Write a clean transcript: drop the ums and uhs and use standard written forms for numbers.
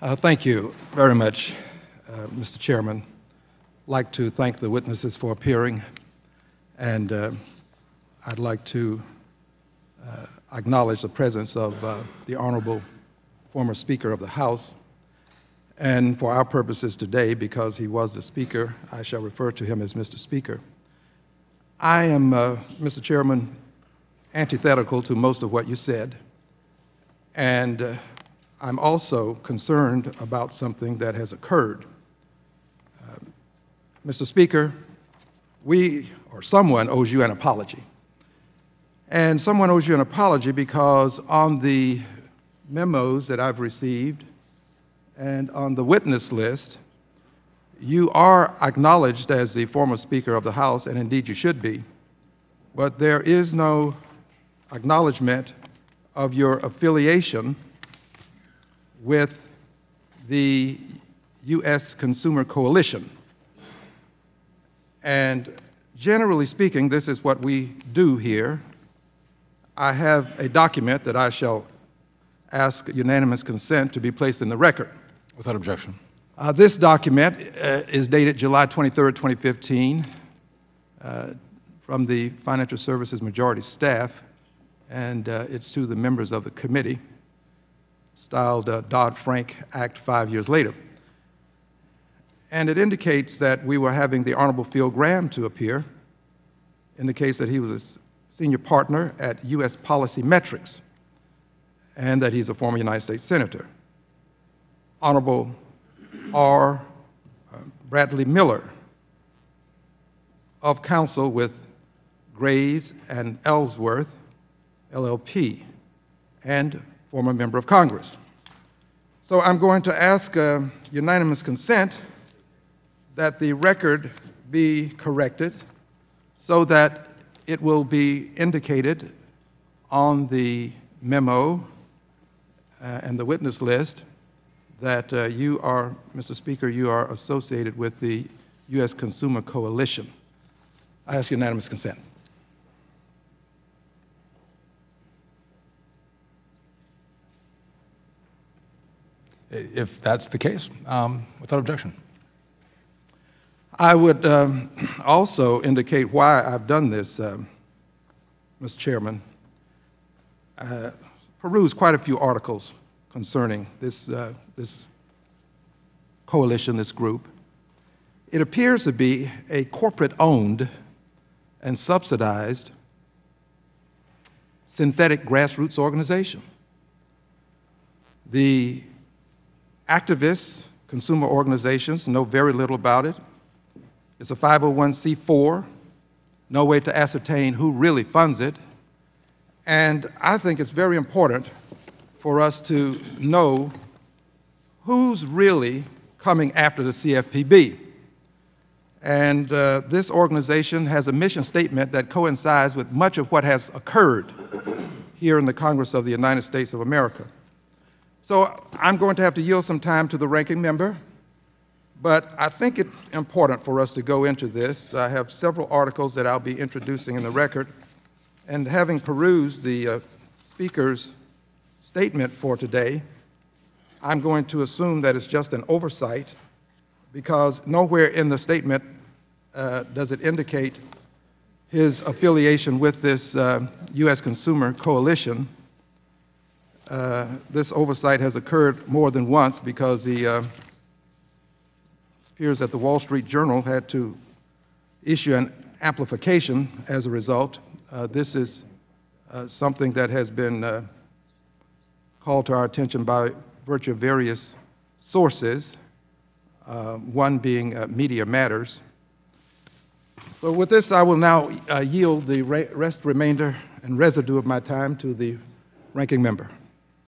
Thank you very much, Mr. Chairman. I'd like to thank the witnesses for appearing, and I'd like to acknowledge the presence of the Honorable former Speaker of the House. And for our purposes today, because he was the Speaker, I shall refer to him as Mr. Speaker. I am, Mr. Chairman, antithetical to most of what you said, and I'm also concerned about something that has occurred. Mr. Speaker, we, or someone, owes you an apology. And someone owes you an apology because on the memos that I've received and on the witness list, you are acknowledged as the former Speaker of the House, and indeed you should be, but there is no acknowledgement of your affiliation with the U.S. Consumer Coalition. And generally speaking, this is what we do here. I have a document that I shall ask unanimous consent to be placed in the record. Without objection. This document is dated July 23, 2015, from the Financial Services Majority Staff, and it's to the members of the committee, styled Dodd-Frank Act 5 years later. And it indicates that we were having the Honorable Phil Graham to appear, indicates that he was a senior partner at U.S. Policy Metrics, and that he's a former United States Senator. Honorable R. Bradley Miller, of counsel with Grays and Ellsworth, LLP, and former member of Congress. So I'm going to ask unanimous consent that the record be corrected so that it will be indicated on the memo and the witness list that you are, Mr. Speaker, you are associated with the U.S. Consumer Coalition. I ask unanimous consent. If that's the case, without objection. I would also indicate why I've done this, Mr. Chairman. Perused quite a few articles concerning this coalition, this group. It appears to be a corporate-owned and subsidized synthetic grassroots organization. The activists, consumer organizations, know very little about it. It's a 501c4, no way to ascertain who really funds it. And I think it's very important for us to know who's really coming after the CFPB. And this organization has a mission statement that coincides with much of what has occurred here in the Congress of the United States of America. So I'm going to have to yield some time to the ranking member, but I think it's important for us to go into this. I have several articles that I'll be introducing in the record, and having perused the Speaker's statement for today, I'm going to assume that it's just an oversight because nowhere in the statement does it indicate his affiliation with this U.S. Consumer Coalition. This oversight has occurred more than once because it appears that the Wall Street Journal had to issue an amplification as a result. This is something that has been called to our attention by virtue of various sources, one being Media Matters. So with this, I will now yield the remainder and residue of my time to the ranking member.